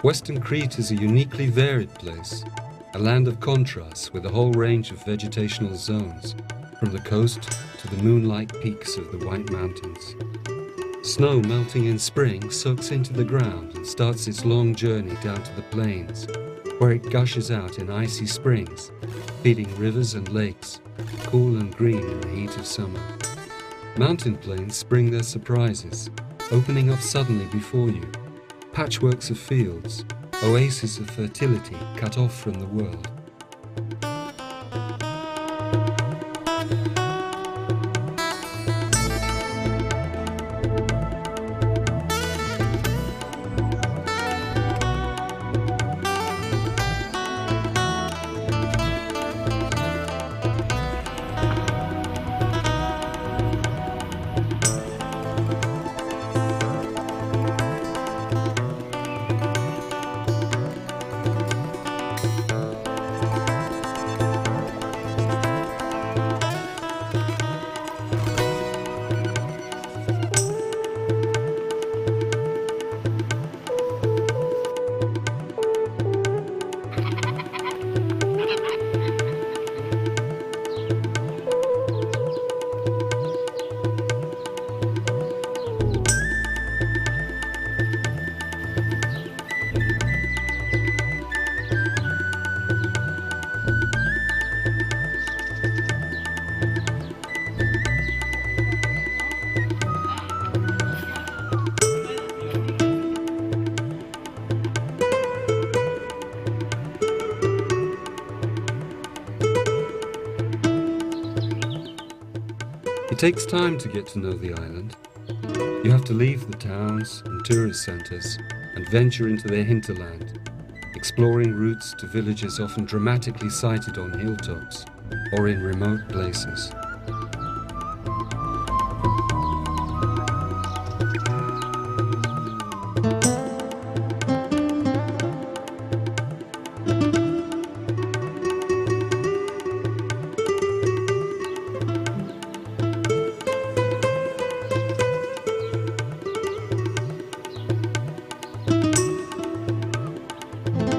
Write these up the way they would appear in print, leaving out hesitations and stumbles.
Western Crete is a uniquely varied place, a land of contrasts with a whole range of vegetational zones, from the coast to the moon-like peaks of the White Mountains. Snow melting in spring soaks into the ground and starts its long journey down to the plains, where it gushes out in icy springs, feeding rivers and lakes, cool and green in the heat of summer. Mountain plains spring their surprises, opening up suddenly before you, patchworks of fields, oases of fertility cut off from the world. It takes time to get to know the island. You have to leave the towns and tourist centres and venture into their hinterland, exploring routes to villages often dramatically sited on hilltops or in remote places.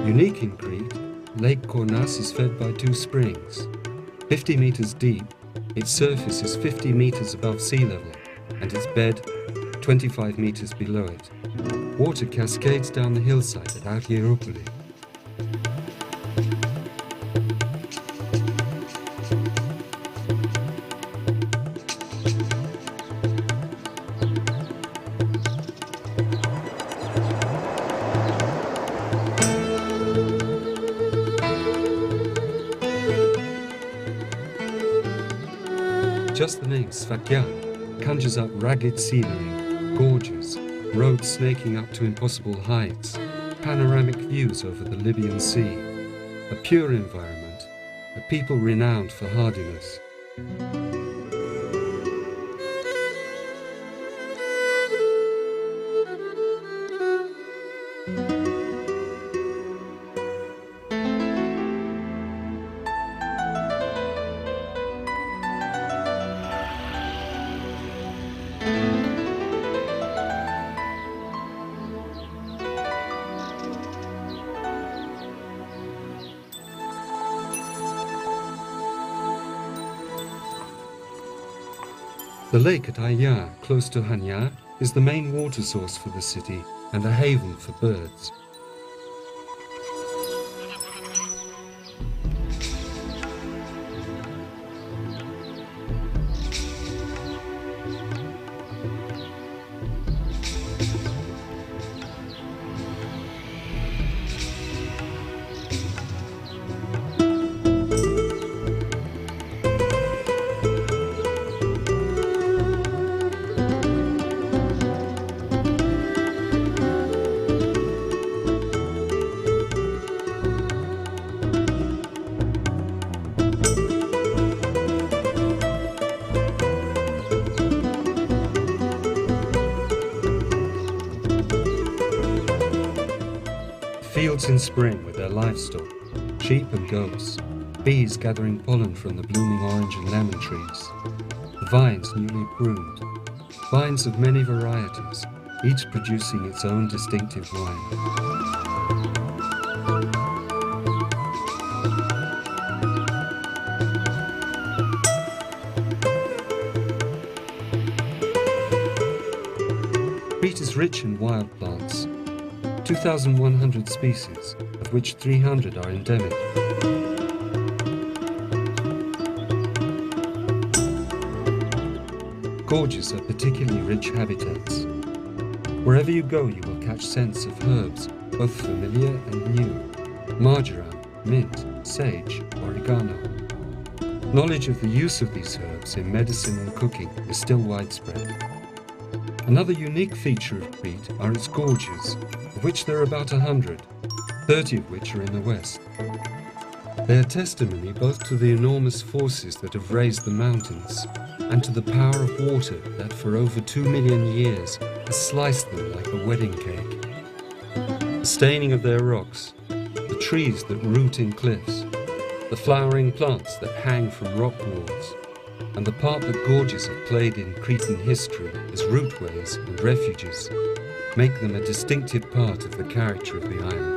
Unique in Crete, Lake Cornas is fed by two springs. 50 meters deep, its surface is 50 meters above sea level and its bed 25 meters below it. Water cascades down the hillside at Argyropoli. Just the name Sfakia conjures up rugged scenery, gorges, roads snaking up to impossible heights, panoramic views over the Libyan Sea, a pure environment, a people renowned for hardiness. The lake at Chania, close to Chania, is the main water source for the city and a haven for birds. Fields in spring with their livestock, sheep and goats, bees gathering pollen from the blooming orange and lemon trees, the vines newly pruned, vines of many varieties, each producing its own distinctive wine. Crete is rich in wild plants, 2,100 species, of which 300 are endemic. Gorges are particularly rich habitats. Wherever you go, you will catch scents of herbs, both familiar and new: marjoram, mint, sage, oregano. Knowledge of the use of these herbs in medicine and cooking is still widespread. Another unique feature of Crete are its gorges, of which there are about 100, 30 of which are in the west. They are testimony both to the enormous forces that have raised the mountains and to the power of water that for over 2 million years has sliced them like a wedding cake. The staining of their rocks, the trees that root in cliffs, the flowering plants that hang from rock walls, and the part that gorges have played in Cretan history as routeways and refuges make them a distinctive part of the character of the island.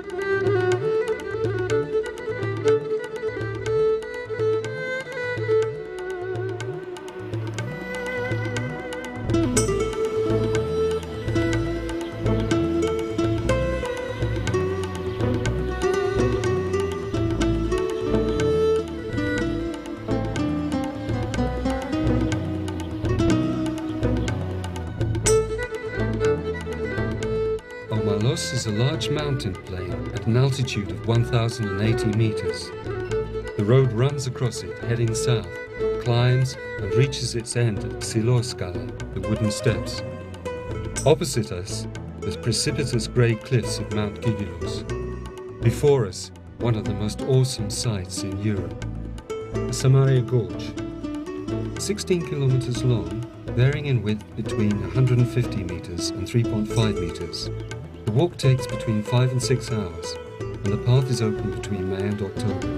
Is a large mountain plain at an altitude of 1,080 meters. The road runs across it, heading south, climbs and reaches its end at Xyloskala, the wooden steps. Opposite us, the precipitous grey cliffs of Mount Gigilos. Before us, one of the most awesome sights in Europe, the Samaria Gorge. 16 kilometers long, varying in width between 150 meters and 3.5 meters. The walk takes between 5 and 6 hours, and the path is open between May and October.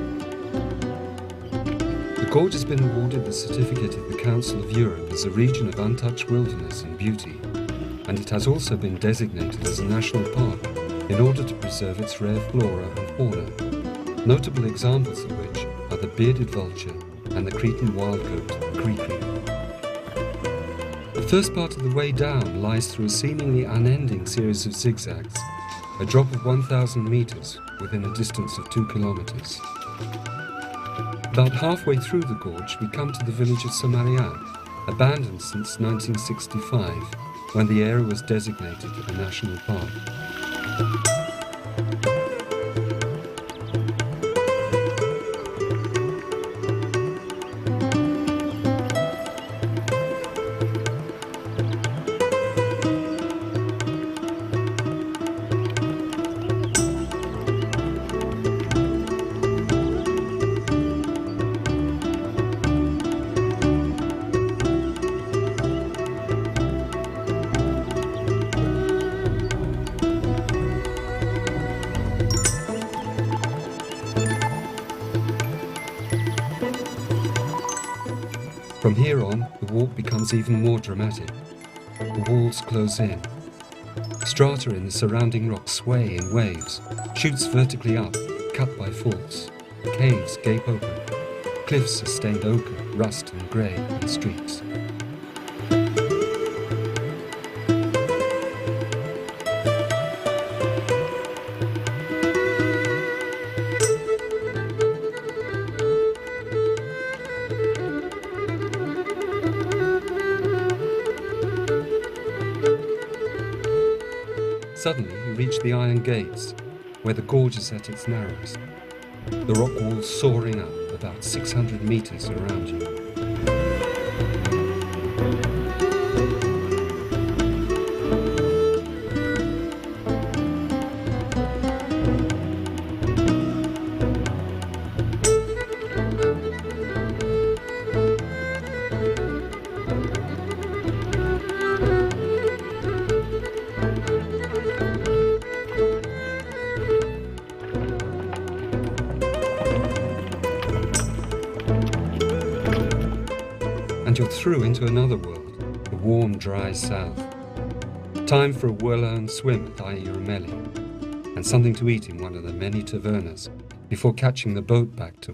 The gorge has been awarded the certificate of the Council of Europe as a region of untouched wilderness and beauty, and it has also been designated as a national park in order to preserve its rare flora and fauna, notable examples of which are the bearded vulture and the Cretan wildgoat, Crete. The first part of the way down lies through a seemingly unending series of zigzags, a drop of 1,000 meters within a distance of 2 kilometers. About halfway through the gorge, we come to the village of Samaria, abandoned since 1965, when the area was designated a national park. From here on, the walk becomes even more dramatic. The walls close in. Strata in the surrounding rocks sway in waves, shoots vertically up, cut by faults. Caves gape open. Cliffs are stained ochre, rust and grey in streaks. Suddenly you reach the iron gates, where the gorge is at its narrowest, the rock walls soaring up about 600 meters around you. And you're through into another world, the warm, dry south. Time for a well-earned swim at Aiurumeli, and something to eat in one of the many tavernas before catching the boat back to